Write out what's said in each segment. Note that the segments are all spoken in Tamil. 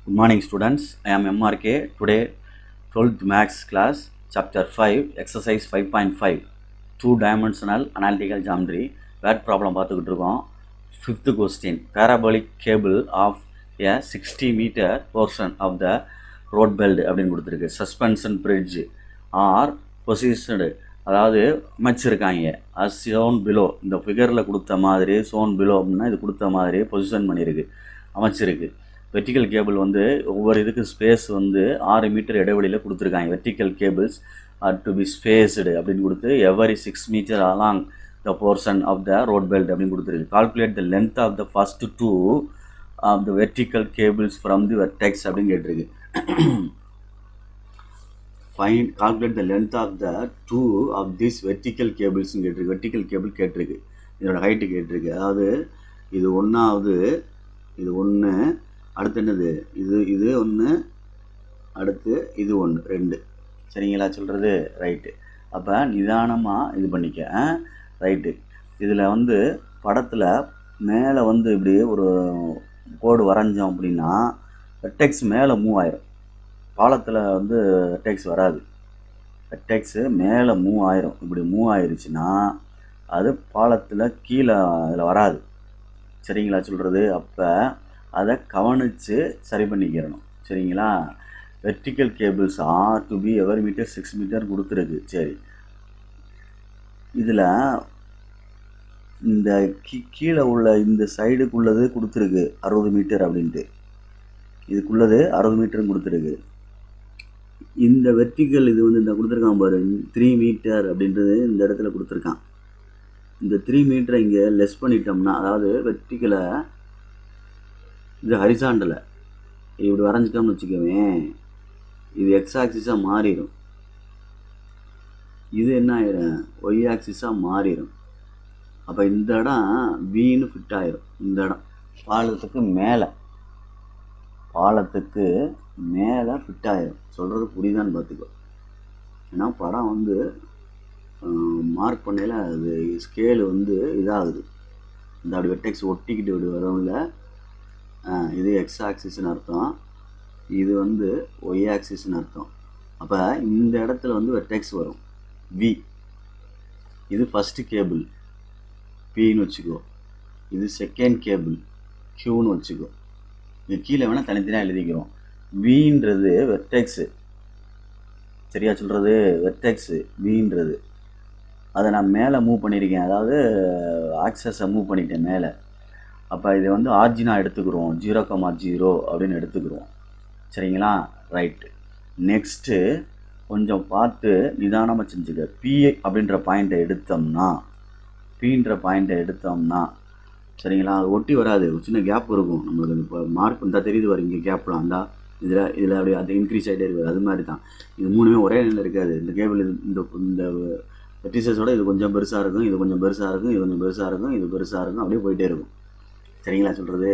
Good morning, students. I am MRK. Today, 12th Maths class, Chapter 5, Exercise 5.5, Two-Dimensional Analytical Geometry. Word problem பார்த்துக்கிட்டு இருக்கோம். Fifth question, Parabolic cable of a 60-meter portion of the road belt அப்படின்னு கொடுத்துருக்கு. Suspension bridge are positioned, அதாவது அமைச்சிருக்காங்க as shown below. இந்த ஃபிகரில் கொடுத்த மாதிரி shown below அப்படின்னா இது கொடுத்த மாதிரி பொசிஷன் பண்ணியிருக்கு, அமைச்சிருக்கு. வெர்டிக்கல் கேபிள் வந்து ஒவ்வொரு இதுக்கு ஸ்பேஸ் வந்து 6 மீட்டர் இடைவெளியில் கொடுத்துருக்காங்க. Vertical cables are to be spaced அப்படின்னு கொடுத்து every 6 metre along the portion of the road belt அப்படின்னு கொடுத்துருக்கு. Calculate the length of the first two of the vertical cables from the vertex அப்படின்னு கேட்டிருக்கு. Fine calculate the length of the two of this vertical கேபிள்ஸ்ன்னு கேட்டிருக்கு. வெர்டிக்கல் கேபிள் கேட்டிருக்கு, இதோட ஹைட்டு கேட்டிருக்கு. அதாவது இது ஒன்றாவது, இது ஒன்று, அடுத்து என்னது இது ஒன்று, அடுத்து இது ஒன்று, ரெண்டு. சரிங்களா சொல்கிறது? ரைட்டு. அப்போ நிதானமாக இது பண்ணிக்க. ரைட்டு. இதில் வந்து படத்தில் மேலே வந்து இப்படி ஒரு கோடு வரைஞ்சோம் அப்படின்னா வெர்டெக்ஸ் மேலே மூவ் ஆயிரும். பாலத்தில் வந்து வெர்டெக்ஸ் வராது, வெர்டெக்ஸு மேலே மூவ் ஆயிரும். இப்படி மூவ் ஆயிருச்சுன்னா அது பாலத்தில் கீழே அதில் வராது. சரிங்களா சொல்கிறது? அப்போ அதை கவனித்து சரி பண்ணிக்கிறணும். சரிங்களா? Vertical cables are to be every meter 6 meter கொடுத்துருக்கு. சரி, இதில் இந்த கீழே உள்ள இந்த சைடுக்குள்ளது கொடுத்துருக்கு 60 மீட்டர் அப்படின்ட்டு, இதுக்குள்ளது 60 மீட்டரும் கொடுத்துருக்கு. இந்த வெர்டிக்கல் இது வந்து இந்த கொடுத்துருக்கான் பாரு, 3 மீட்டர் அப்படின்றது இந்த இடத்துல கொடுத்துருக்கான். இந்த 3 மீட்டரை இங்கே லெஸ் பண்ணிட்டோம்னா, அதாவது வெர்டிக்கலை இது ஹரிசாண்டலை இப்படி வரைஞ்சிட்டோம்னு வச்சுக்கவேன், இது எக்ஸ் ஆக்சிஸாக மாறிடும். இது என்ன ஆயிரும்? ஒய் ஆக்சிஸாக மாறிடும். அப்போ இந்த இடம் வின்னு ஃபிட் ஆயிரும். இந்த இடம் பாலத்துக்கு மேலே ஃபிட் ஆயிரும். சொல்கிறது புரியுதான்னு பார்த்துக்கோ. ஏன்னா படம் வந்து மார்க் பண்ணையில் அது ஸ்கேலு வந்து இதாகுது. இந்த அப்படி வெர்டெக்ஸ் ஒட்டிக்கிட்டு இப்படி வரும்ல, இது எக்ஸ் ஆக்சிஸ்ன்னு அர்த்தம், இது வந்து ஒய் ஆக்சிஸ்ன்னு அர்த்தம். அப்போ இந்த இடத்துல வந்து வெர்டெக்ஸ் வரும் வி. இது ஃபஸ்ட்டு கேபிள் பின்னு வச்சுக்கோ, இது செகண்ட் கேபிள் கியூன்னு வச்சுக்கோ. இது கீழே வேணால் தனித்தனியாக எழுதிக்கிறோம். வின்றது வெர்டெக்ஸு. சரியா சொல்கிறது? வெர்டெக்ஸு வின்றது. அதை நான் மேலே மூவ் பண்ணியிருக்கேன், அதாவது ஆக்சஸை மூவ் பண்ணிட்டேன் மேலே. அப்போ இதை வந்து ஆர்ஜினாக எடுத்துக்கிறோம், 0,0 அப்படின்னு எடுத்துக்கிறோம். சரிங்களா? ரைட்டு. நெக்ஸ்ட்டு கொஞ்சம் பார்த்து நிதானமாக செஞ்சுக்க. பி அப்படின்ற பாயிண்ட்டை எடுத்தோம்னா சரிங்களா, அது ஒட்டி வராது, ஒரு சின்ன கேப் இருக்கும் நம்மளுக்கு. இப்போ மார்க் இருந்தால் தெரியுது வரும் இங்கே கேப்லாம் இருந்தால் இதில் அப்படியே அது இன்க்ரீஸ் ஆகிட்டே இருக்குது. அது மாதிரி தான் இது மூணுமே ஒரே நிலையில் இருக்காது. இந்த கேபிள் இந்த வெர்டிசஸோட இது கொஞ்சம் பெருசாக இருக்கும், இது கொஞ்சம் பெருசாக இருக்கும், இது கொஞ்சம் பெருசாக இருக்கும், இது பெருசாக இருக்கும், அப்படியே போயிட்டே இருக்கும். சரிங்களா சொல்கிறது?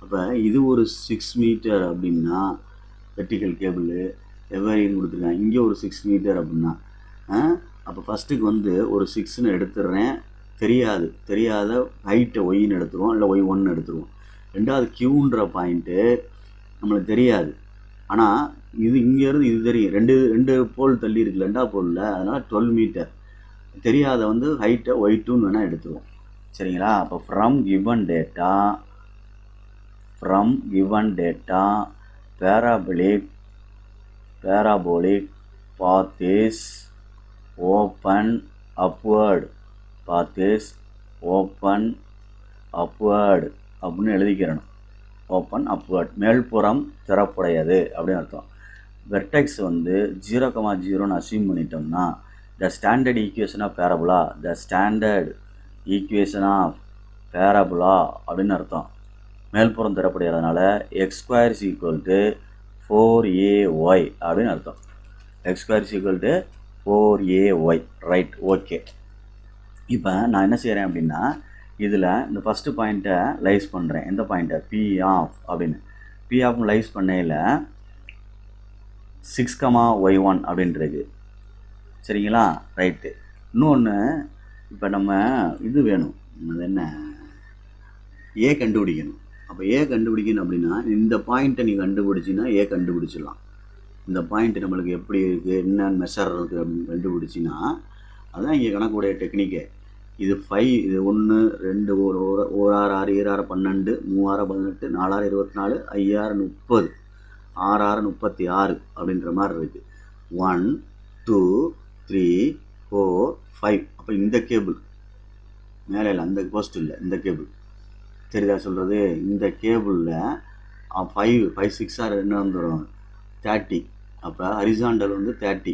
அப்போ இது ஒரு 6 மீட்டர் அப்படின்னா வெர்டிக்கல் கேபிள் எவ்வரின்னு கொடுத்துருக்காங்க. இங்கே ஒரு 6 மீட்டர் அப்படின்னா அப்போ ஃபஸ்ட்டுக்கு வந்து ஒரு 6ன்னு எடுத்துடுறேன். தெரியாத ஹைட்டை ஒய்ன்னு எடுத்துருவோம், இல்லை ஒய் 1 எடுத்துருவோம். ரெண்டாவது கியூன்ற பாயிண்ட்டு நம்மளுக்கு தெரியாது, ஆனால் இது இங்கேருந்து இது தெரியும். ரெண்டு போல் தள்ளி இருக்குது, 2ஆம் போலில். அதனால் 12 மீட்டர் தெரியாத வந்து ஹைட்டை ஒய் 2ன்னு வேணால் எடுத்துருவோம். சரிங்களா? அப்போ from given data parabolic path is open upward அப்படின்னு எழுதிக்கிறணும். ஓப்பன் அப்வர்ட், மேல்புறம் திறப்புடையது அப்படின்னு அர்த்தம். வெர்டெக்ஸ் வந்து 0,0ன்னு அசியூம் பண்ணிட்டோம்னா the standard equation of parabola அப்படின்னு அர்த்தம். மேல்புறம் திறப்புடையதுனால x² = 4ay அப்படின்னு அர்த்தம். x² = 4ay. Right, okay. இப்போ நான் என்ன செய்கிறேன் அப்படின்னா, இதில் இந்த ஃபஸ்ட்டு பாயிண்ட்டை லைஸ் பண்ணுறேன். எந்த பாயிண்ட்டை? பி ஆஃப் அப்படின்னு. பி ஆஃப் லைஸ் பண்ணையில் 6,y1 அப்படின்றது. சரிங்களா? ரைட்டு. இன்னொன்று, இப்போ நம்ம இது வேணும், அது என்ன, ஏ கண்டுபிடிக்கணும். அப்போ ஏ கண்டுபிடிக்கணும் அப்படின்னா இந்த பாயிண்ட்டை நீ கண்டுபிடிச்சின்னா ஏ கண்டுபிடிச்சிடலாம். இந்த பாயிண்ட் நம்மளுக்கு எப்படி இருக்குது, என்ன மெஷர் இருக்குது அப்படின்னு கண்டுபிடிச்சின்னா அதுதான் இங்கே கணக்குடைய டெக்னிக்கே. இது 5, இது 1 2 1 6 6 7 6 12 3 6 18 4 6 24 5 6 30 6 6 36 அப்படின்ற மாதிரி இருக்குது. 1 2 3 4 5. அப்போ இந்த கேபிள் மேலே இல்லை, அந்த போஸ்ட் இல்லை, இந்த கேபிள் தெரியுதா சொல்கிறது? இந்த கேபிளில் 5 5 6 6 என்ன வந்துடும் 30. அப்போ ஹரிசாண்டல் வந்து 30.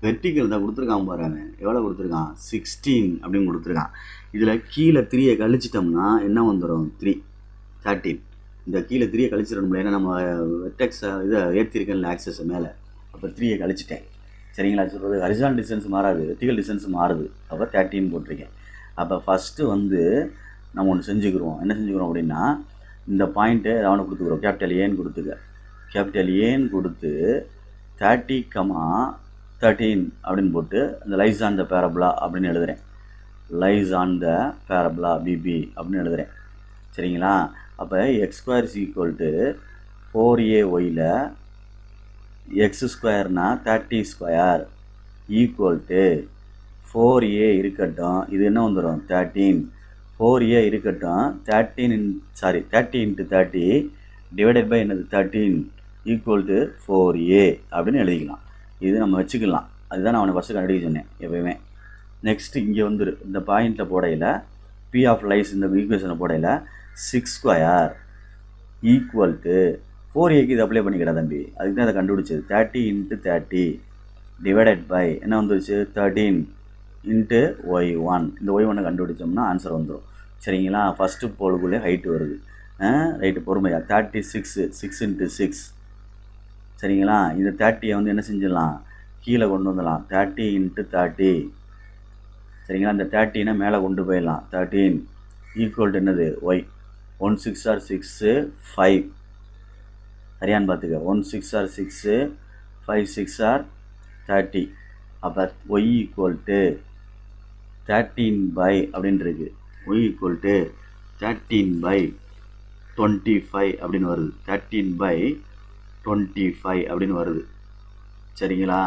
வெர்டிக்கல் தான் கொடுத்துருக்கான் பாருங்க, எவ்வளோ கொடுத்துருக்கான் 16 அப்படின்னு கொடுத்துருக்கான். இதில் கீழே 3யை கழிச்சிட்டோம்னா என்ன வந்துடும் 3 13. இந்த கீழே 3யை கழிச்சிடணும்ல, ஏன்னா நம்ம வெர்டெக்ஸை இதை ஏற்றிருக்கேன்ல ஆக்சஸை மேலே, அப்போ 3யை கழிச்சிட்டேன். சரிங்களா சொல்கிறது? ஹரிசாண்டல் டிஸ்டன்ஸ் மாறாது, வெர்டிக்கல் டிஸ்டன்ஸ் மாறுது. அப்போ 13 போட்டிருக்கேன். அப்போ ஃபஸ்ட்டு வந்து நம்ம ஒன்று செஞ்சுக்கிறோம். என்ன செஞ்சுக்கிறோம் அப்படின்னா இந்த பாயிண்ட்டு அவனை கொடுத்துக்கிறோம், கேபிட்டல் ஏன்னு கொடுத்துக்க. கேபிட்டல் ஏன்னு கொடுத்து 30, 13 அப்படின்னு போட்டு இந்த லைஸ் ஆன் த பேரபுலா அப்படின்னு எழுதுகிறேன். Lies on the parabola PP அப்படின்னு எழுதுகிறேன். சரிங்களா? அப்போ x² = 4AYயில் x² 30² = 4A இருக்கட்டும். இது என்ன வந்துடும் 13. 4A இருக்கட்டும். 30 × 30 டிவைடட் பை என்னது 13 = 4A அப்படின்னு எழுதிக்கலாம். இது நம்ம வச்சுக்கலாம். அதுதான் நான் அவனை ஃபஸ்ட்டு கண்டுபிடிக்க சொன்னேன் எப்பயுமே. நெக்ஸ்ட்டு இங்கே வந்துரு இந்த பாயிண்டில் போடையில் P ஆஃப் லைஸ் இந்த ஈக்குவேஷனை போடையில் 6² = 4Aக்கு இது அப்ளை பண்ணிக்கிறா தம்பி. அதுக்கு தான் அதை கண்டுபிடிச்சது. 30 × 30 டிவைடட் பை என்ன வந்துருச்சு 13 × y1. இந்த y1 கண்டுபிடிச்சோம்னா ஆன்சர் வந்துடும். சரிங்களா? ஃபஸ்ட்டு போலுக்குள்ளே ஹைட்டு வருது. ரைட்டு, பொறுமையாக 36 6 × 6. சரிங்களா? இந்த 30யை வந்து என்ன செஞ்சிடலாம், கீழே கொண்டு வந்துடலாம் 30 × 30. சரிங்களா? இந்த 30னா மேலே கொண்டு போயிடலாம். 13 = என்னது y. 1 6 are 6 5. சரியான்னு பார்த்துக்க. 1 6 are 6 5 6 are 30. அப்போ y = 13 அப்படின்னு இருக்கு. y = 13/25 அப்படின்னு வருது. 13/25 அப்படின்னு வருது. சரிங்களா?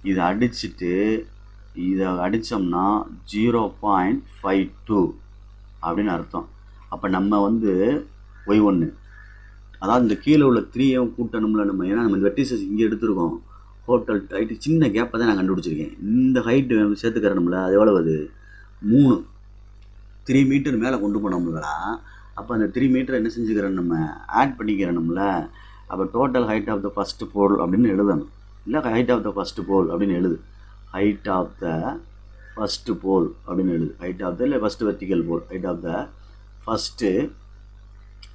இதை அடிச்சுட்டு இதை அடித்தோம்னா 0.52 அப்படின்னு அர்த்தம். அப்போ நம்ம வந்து y1, அதாவது இந்த கீழே உள்ள 3யும் கூட்டணும்ல நம்ம, ஏன்னா நம்ம வெர்டிசஸ் இங்கே எடுத்துருக்கோம். ஹோட்டல் ஹைட்டு சின்ன கேப்பை தான் நான் கண்டுபிடிச்சிருக்கேன். இந்த ஹைட்டு சேர்த்துக்கிறணும்ல, அது எவ்வளவு 3 மீட்டர் மேலே கொண்டு போனோம்லடா. அப்போ அந்த 3 மீட்டர் என்ன செஞ்சுக்கிறோம் நம்ம ஆட் பண்ணிக்கிறணும்ல. அப்போ total height of the first pole அப்படின்னு எழுதணும். இல்லை height of the first pole அப்படின்னு எழுது. Height of the first pole அப்படின்னு எழுது. ஹைட் ஆஃப் த இல்லை first vertical pole. Height of the first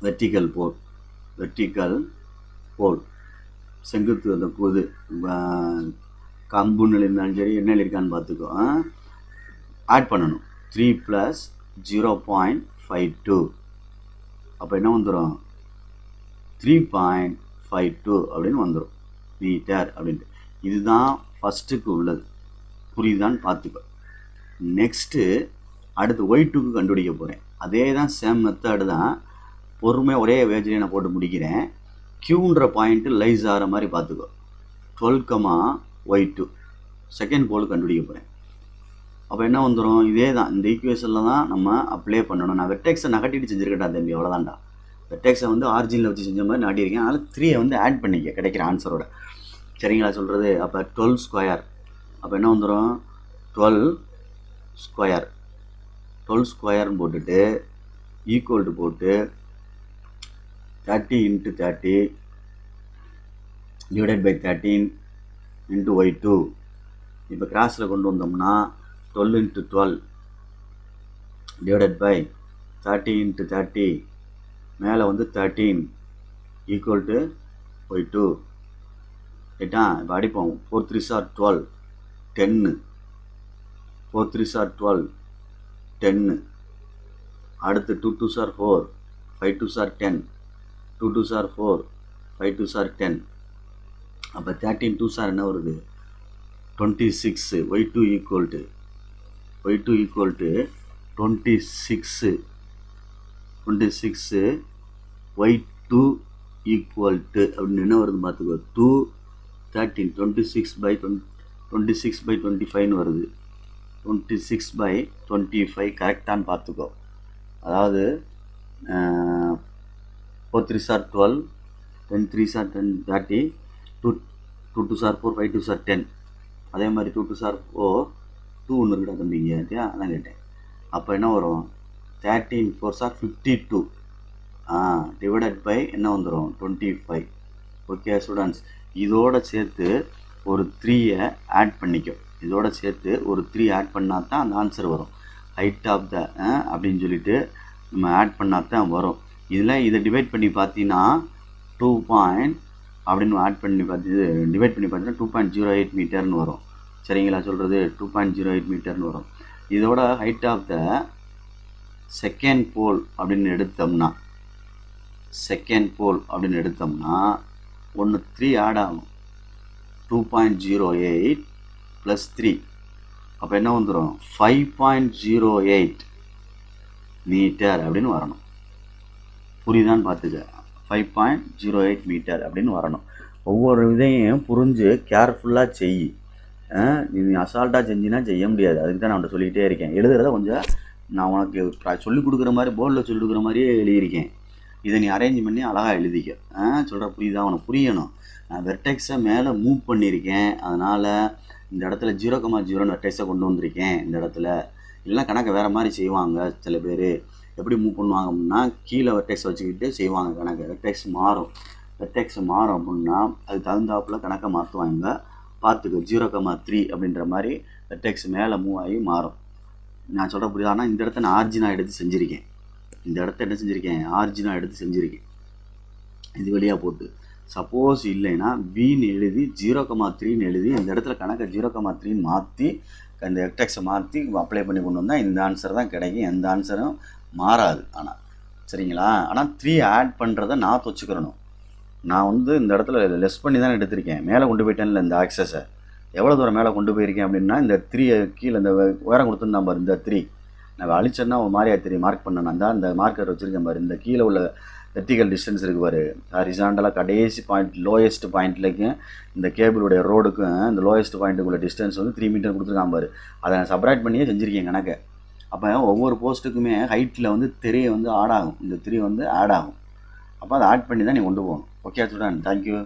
vertical pole. Vertical pole செங்குத்து அந்த இது கம்புன்னு இருந்தாலும் சரி என்ன இருக்கான்னு பார்த்துக்கோ. ஆட் பண்ணணும். 3 + 0.52. அப்போ என்ன வந்துடும் 3.52 அப்படின்னு வந்துடும் மீட்டர் அப்படின்ட்டு. இதுதான் ஃபஸ்ட்டுக்கு உள்ளது. புரியுதான்னு பார்த்துக்கோ. நெக்ஸ்ட்டு அடுத்து y2க்கு கண்டுபிடிக்க போகிறேன். அதே தான் சேம் மெத்தடு தான். பொறுமையாக ஒரே வேஜ்லேயே நான் போட்டு முடிக்கிறேன். க்யூன்ற பாயிண்ட்டு லைஸ் ஆகிற மாதிரி பார்த்துக்கோ. 12, y2 செகண்ட் போல் கண்டுபிடிக்க போகிறேன். அப்போ என்ன வந்துடும் இதே தான். இந்த ஈக்குவேஷனில் தான் நம்ம அப்ளை பண்ணணும். நான் வெர்டெக்ஸை நகட்டிட்டு செஞ்சுருக்கேன்டா தம்பி, அவ்வளோதான்டா. வெர்டெக்ஸை வந்து ஆர்ஜினில் வச்சு செஞ்ச மாதிரி நாட்டியிருக்கேன். அதனால் 3யை வந்து ஆட் பண்ணிக்க கிடைக்கிற ஆன்சரோட. சரிங்களா சொல்கிறது? அப்போ 12². அப்போ என்ன வந்துடும் 12² 12² போட்டுட்டு ஈக்குவல் டு போட்டு 30 × 30 டிவைடட் பை 13 × y2. இப்போ கிராஸில் கொண்டு வந்தோம்னா 12 × 12 டிவைடட் பை 30 × 30 மேலே வந்து 13 = y2. ரைட்டா? இப்போ அடிப்போம். 4 3s are 12 10. 4 3s are 12 10. அடுத்து 2 2s are 4 5 2s are 10. 2 2s are 4 5 2s are 10. அப்போ 13 2s are என்ன வருது 26. y2 = 26 y2 ஈக்குவல் டு அப்படின்னு என்ன வருது பார்த்துக்கோ 2 13 26/25 வருது. 26/25 கரெக்டானு பார்த்துக்கோ. அதாவது 4 3s are 12, 10 3s are 10 30, 2 2s are 4, 5 2s are 10. அதே மாதிரி 2 2s are 4, 2 ஒன்று இருக்கா தம்பிங்க, அதான் கேட்டேன். அப்போ என்ன வரும்? 13 4s are 52 டிவைடட் பை என்ன வந்துடும்? 25. ஓகே ஸ்டூடெண்ட்ஸ், இதோட சேர்த்து ஒரு 3யை ஆட் பண்ணிக்கோ. இதோட சேர்த்து ஒரு 3 ஆட் பண்ணால் தான் அந்த ஆன்சர் வரும். ஹைட் ஆஃப் த அப்படின்னு சொல்லிட்டு நம்ம ஆட் பண்ணால் தான் வரும். இதில் இதை டிவைட் பண்ணி பார்த்தீங்கன்னா 2 அப்படின்னு ஆட் பண்ணி டிவைட் பண்ணி பார்த்தீங்கன்னா 2.08 மீட்டர்னு வரும். சரிங்களா சொல்கிறது? 2.08 மீட்டர்னு வரும். இதோட ஹைட் ஆஃப் த செகண்ட் போல் அப்படின்னு எடுத்தோம்னா ஒன்று 3 ஆட் ஆகும். 2.08 + 3 அப்போ என்ன வந்துடும்? 5.08 மீட்டர் அப்படின்னு வரணும். புரியுதான்னு பார்த்துக்க. 5.08 மீட்டர் அப்படின்னு வரணும். ஒவ்வொரு இதையும் புரிஞ்சு கேர்ஃபுல்லாக செய். நீ அசால்ட்டாக செஞ்சினா செய்ய முடியாது. அதுக்கு தான் நான் உன்ட்ட சொல்லிக்கிட்டே இருக்கேன். எழுதுறத கொஞ்சம் நான் உனக்கு சொல்லிக் கொடுக்குற மாதிரி போர்டில் சொல்லிக் கொடுக்குற மாதிரியே எழுதியிருக்கேன். இதை நீ அரேஞ்ச் பண்ணி அழகாக எழுதிக்க. சொல்கிற புரியுதா? உனக்கு புரியணும். நான் வெர்டெக்ஸை மேலே மூவ் பண்ணியிருக்கேன். அதனால் இந்த இடத்துல 0,0 வெர்டெக்ஸை கொண்டு வந்திருக்கேன். இந்த இடத்துல இல்லைனா கணக்கை வேறு மாதிரி செய்வாங்க சில பேர். எப்படி மூவ் பண்ணுவாங்க அப்படின்னா கீழே வெர்டெக்ஸ் வச்சுக்கிட்டு செய்வாங்க கணக்கு. வெர்டெக்ஸ் மாறும் அப்படின்னா அதுக்கு தகுந்தாப்பில் கணக்கை மாற்றுவாங்க. பார்த்துக்க 0,3 அப்படின்ற மாதிரி வெர்டெக்ஸ் மேலே மூவ் ஆகி மாறும். நான் சொல்கிற புரியுதா? ஆனால் இந்த இடத்த நான் ஆர்ஜினாக எடுத்து செஞ்சுருக்கேன். ஆர்ஜினாக செஞ்சுருக்கேன் இது வழியாக போட்டு. சப்போஸ் இல்லைன்னா வீன்னு எழுதி 0,3ன்னு எழுதி இந்த இடத்துல கணக்கை 0,3ன்னு மாற்றி இந்த வெர்டெக்ஸை மாற்றி அப்ளை பண்ணி கொண்டு வந்தால் இந்த ஆன்சர் தான் கிடைக்கும். எந்த ஆன்சரும் மாறாது. ஆனால் சரிங்களா? ஆனால் 3 ஆட் பண்ணுறதை நான் வச்சுக்கிறணும். நான் இந்த இடத்துல லெஸ் பண்ணி தான் எடுத்திருக்கேன். மேலே கொண்டு போயிட்டேன்ல இந்த ஆக்சஸை. எவ்வளோ தூரம் மேலே கொண்டு போயிருக்கேன் அப்படின்னா இந்த 3 கீழே இந்த உயரம் கொடுத்துருந்தான் பாரு. இந்த 3 நான் அழிச்சேன்னா ஒரு மாதிரியா 3 மார்க் பண்ணேன் தான் இந்த மார்க்கர் வச்சுருக்கேன் பாரு. இந்த கீழே உள்ள வெர்டிகல் டிஸ்டன்ஸ் இருக்குது பாரு. ஹரிசாண்டலாக கடைசி பாயிண்ட் லோயஸ்ட் பாயிண்ட்லேக்கும் இந்த கேபிளுடைய ரோடுக்கும் இந்த லோயஸ்ட் பாயிண்ட்டுக்குள்ள டிஸ்டன்ஸ் 3 மீட்டர் கொடுத்துருக்கான் பாரு. அதை நான் செப்பரேட் பண்ணியே செஞ்சுருக்கேன் கணக்கை. அப்போ ஒவ்வொரு போஸ்ட்டுக்குமே ஹைட்டில் 3 ஆட் ஆகும். இந்த 3 ஆட் ஆகும். அப்போ அதை ஆட் பண்ணி தான் நீ கொண்டு போகணும். Okay student, thank you.